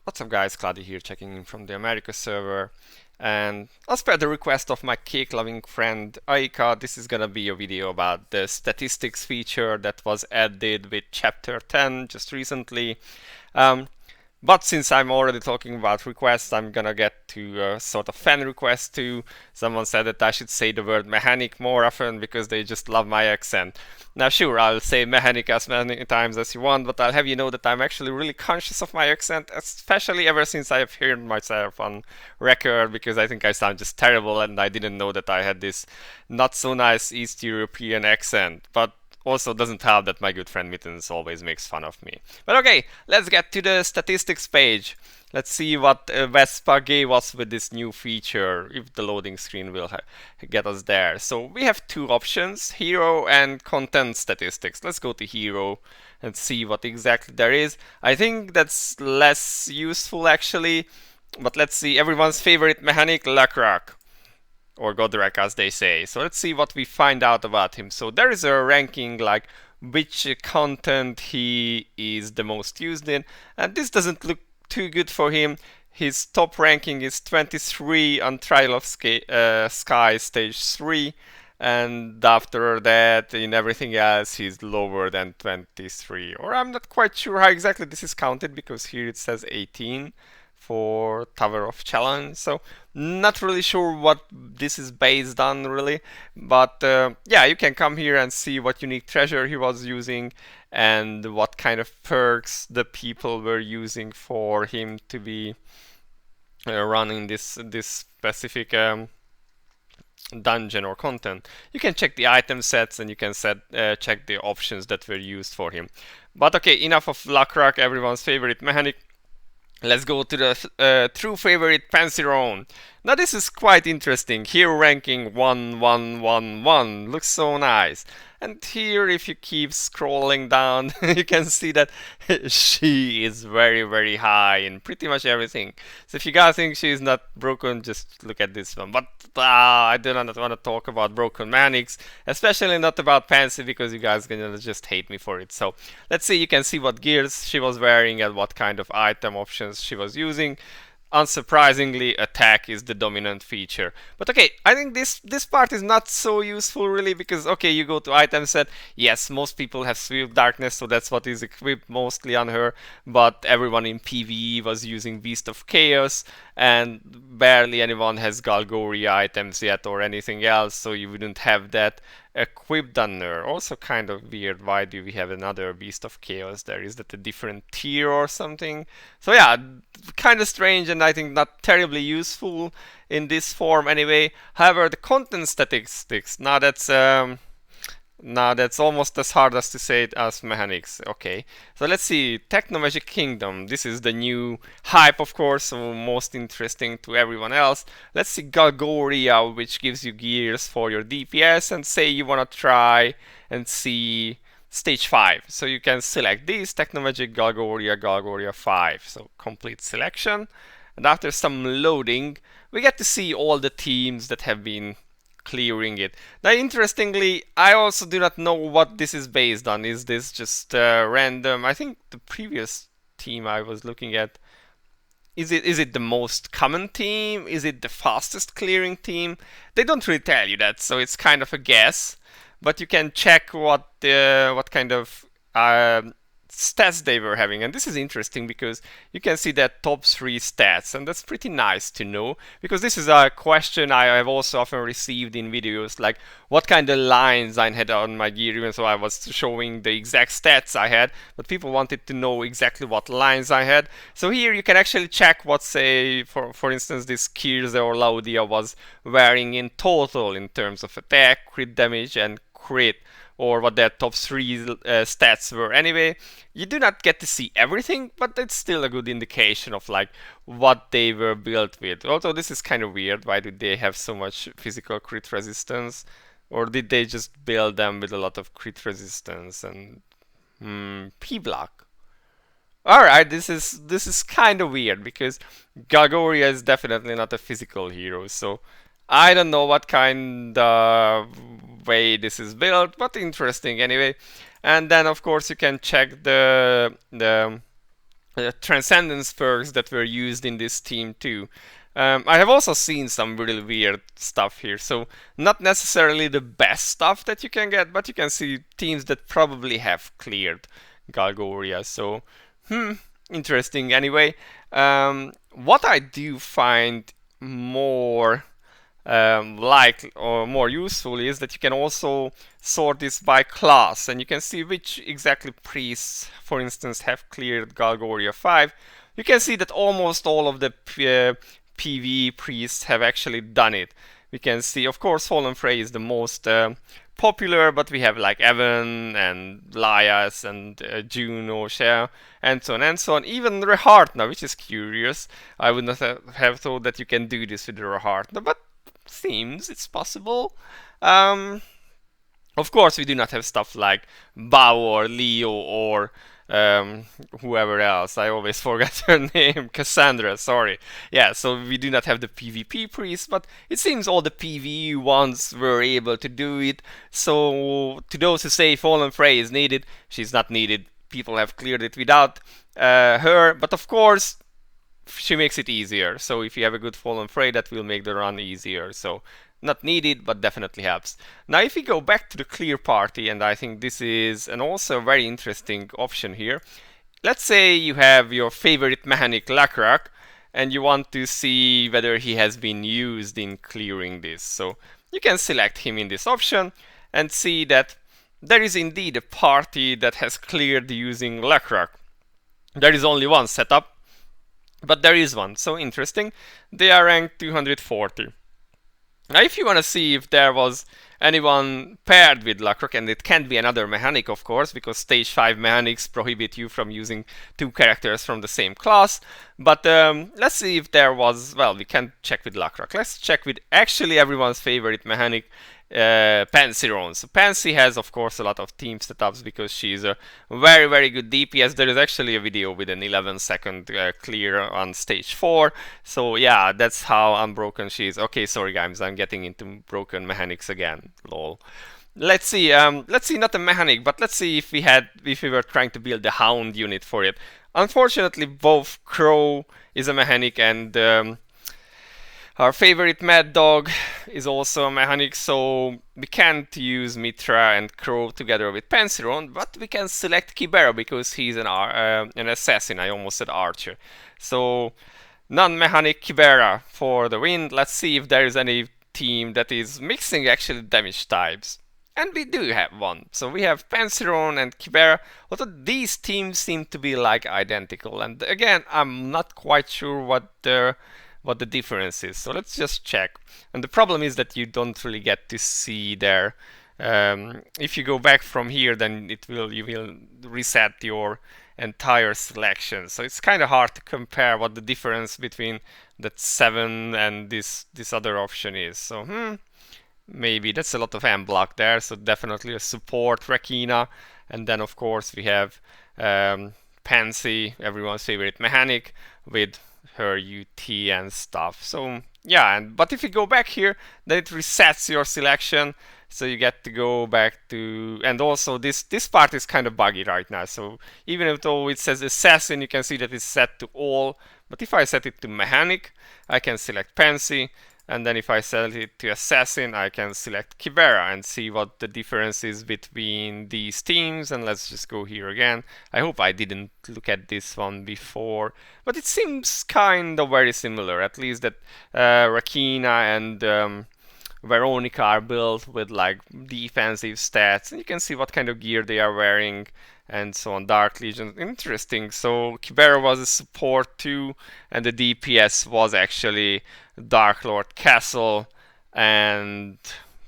What's up guys, Cloudie here checking in from the America server, and as per the request of my cake-loving friend Aika, this is gonna be a video about the statistics feature that was added with chapter 10 just recently. Um, but since I'm already talking about requests, I'm gonna get to a sort of fan request too. Someone said that I should say the word mechanic more often because they just love my accent. Now sure, I'll say mechanic as many times as you want, but I'll have you know that I'm actually really conscious of my accent, especially ever since I've heard myself on record, because I think I sound just terrible and I didn't know that I had this not so nice East European accent. But also doesn't help that my good friend Mittens always makes fun of me. But okay, let's get to the statistics page. Let's see what Vespa gave us with this new feature, if the loading screen will get us there. So we have two options, hero and content statistics. Let's go to hero and see what exactly there is. I think that's less useful actually, but let's see. Everyone's favorite mechanic, Lacroc, or Godrek as they say. So let's see what we find out about him. So there is a ranking like which content he is the most used in, and this doesn't look too good for him. His top ranking is 23 on Trial of Sky Stage 3, and after that in everything else he's lower than 23, or I'm not quite sure how exactly this is counted because here it says 18 for Tower of Challenge, so not really sure what this is based on really, but yeah, you can come here and see what unique treasure he was using and what kind of perks the people were using for him to be running this specific dungeon or content. You can check the item sets and you can check the options that were used for him. But okay, enough of Lacroc, everyone's favorite mechanic. Let's go to the true favorite Panzeron. Now this is quite interesting. Here ranking 1111 looks so nice. And here if you keep scrolling down you can see that she is very high in pretty much everything. So if you guys think she's not broken, just look at this one. But I do not want to talk about broken mechanics, especially not about Pansy, because you guys are gonna just hate me for it. So let's see, you can see what gears she was wearing and what kind of item options she was using. Unsurprisingly, attack is the dominant feature. But okay, I think this part is not so useful really, because okay, you go to item set, yes, most people have Swift Darkness, so that's what is equipped mostly on her, but everyone in PvE was using Beast of Chaos, and barely anyone has Galgoria items yet or anything else, so you wouldn't have that equipped on her. Also kind of weird, why do we have another Beast of Chaos there? Is that a different tier or something? So yeah, kind of strange and I think not terribly useful in this form anyway. However, the content statistics, now that's almost as hard as to say it as mechanics. Okay, so let's see. Technomagic Kingdom. This is the new hype, of course, so most interesting to everyone else. Let's see Galgoria, which gives you gears for your DPS, and say you want to try and see Stage 5. So you can select these, Technomagic, Galgoria, Galgoria 5. So complete selection. And after some loading, we get to see all the teams that have been clearing it. Now interestingly, I also do not know what this is based on. Is this just random? I think the previous team I was looking at, is it the most common team? Is it the fastest clearing team? They don't really tell you that, so it's kind of a guess. But you can check what kind of stats they were having, and this is interesting because you can see that top 3 stats, and that's pretty nice to know, because this is a question I have also often received in videos, like what kind of lines I had on my gear, even though I was showing the exact stats I had, but people wanted to know exactly what lines I had. So here you can actually check what, say, for instance, this Kirze or Laudia was wearing in total in terms of attack, crit damage, and crit, or what their top 3 stats were. Anyway, you do not get to see everything, but it's still a good indication of like what they were built with. Although this is kind of weird, why did they have so much physical crit resistance? Or did they just build them with a lot of crit resistance and P-block? Alright, this is kind of weird, because Galgoria is definitely not a physical hero, so I don't know what kind of way this is built, but interesting anyway. And then of course you can check the transcendence perks that were used in this team too. I have also seen some really weird stuff here, so not necessarily the best stuff that you can get, but you can see teams that probably have cleared Galgoria. So, interesting. Anyway, what I do find more like or more useful is that you can also sort this by class, and you can see which exactly priests, for instance, have cleared Galgoria 5. You can see that almost all of the PvE priests have actually done it. We can see, of course, Fallen Frey is the most popular, but we have like Evan and Laias and Juno, Shea, and so on and so on. Even Rehartna, which is curious. I would not have thought that you can do this with Rehartna, but seems it's possible. Of course, we do not have stuff like Bao or Leo or whoever else. I always forget her name. Cassandra, sorry. Yeah, so we do not have the PvP priest, but it seems all the PvE ones were able to do it. So, to those who say Fallen Frey is needed, she's not needed. People have cleared it without her, but of course, she makes it easier. So if you have a good Fallen Frey, that will make the run easier. So not needed, but definitely helps. Now if we go back to the clear party, and I think this is an also very interesting option here. Let's say you have your favorite mechanic Lakrak, and you want to see whether he has been used in clearing this. So you can select him in this option and see that there is indeed a party that has cleared using Lakrak. There is only one setup, but there is one. So interesting. They are ranked 240. Now if you want to see if there was anyone paired with Lakrak, and it can't be another mechanic of course, because stage 5 mechanics prohibit you from using two characters from the same class, but let's see if there was, well, we can't check with Lakrak. Let's check with actually everyone's favorite mechanic, Pansiron. So Pansy has of course a lot of team setups because she's a very good DPS. There is actually a video with an 11-second clear on stage 4. So yeah, that's how unbroken she is. Okay, sorry guys, I'm getting into broken mechanics again. Lol. Let's see, not a mechanic, but let's see if we were trying to build the Hound unit for it. Unfortunately, both Crow is a mechanic and our favorite Mad Dog is also a mechanic, so we can't use Mitra and Crow together with Pansiron, but we can select Kibera because he's an assassin. I almost said archer. So non-mechanic Kibera for the win. Let's see if there is any team that is mixing actually damage types. And we do have one. So we have Pansiron and Kibera, although these teams seem to be like identical. And again, I'm not quite sure what the difference is. So let's just check. And the problem is that you don't really get to see there. If you go back from here, then you will reset your entire selection. So it's kind of hard to compare what the difference between that 7 and this other option is. So maybe that's a lot of M block there. So definitely a support Rakina, and then of course we have Pansy, everyone's favorite mechanic, with her UT and stuff. So yeah, but if you go back here, then it resets your selection, so you get to go back to, and also this part is kind of buggy right now. So even though it says assassin, you can see that it's set to all, but if I set it to mechanic, I can select Pansy, and then if I set it to assassin, I can select Kibera and see what the difference is between these teams. And let's just go here again. I hope I didn't look at this one before, but it seems kind of very similar, at least that Rakina and Veronica are built with like defensive stats, and you can see what kind of gear they are wearing and so on. Dark Legion, interesting. So Kibera was a support too, and the DPS was actually Dark Lord Castle and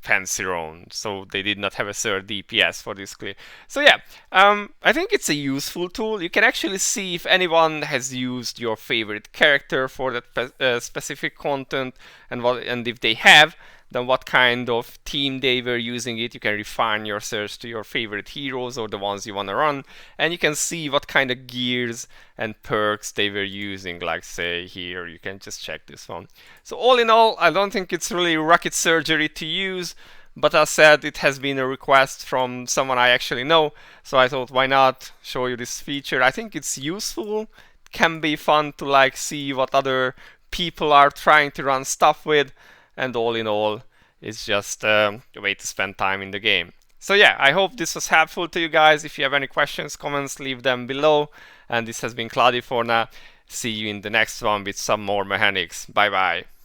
Pansiron. So they did not have a third DPS for this clear. So yeah, I think it's a useful tool. You can actually see if anyone has used your favorite character for that specific content, and if they have, then what kind of team they were using it. You can refine your search to your favorite heroes or the ones you want to run, and you can see what kind of gears and perks they were using. Like say here, you can just check this one. So all in all, I don't think it's really rocket surgery to use, but as said, it has been a request from someone I actually know, so I thought why not show you this feature. I think it's useful can be fun to like see what other people are trying to run stuff with, and all in all, it's just a way to spend time in the game. So yeah, I hope this was helpful to you guys. If you have any questions, comments, leave them below. And this has been Cloudie for now. See you in the next one with some more mechanics. Bye bye.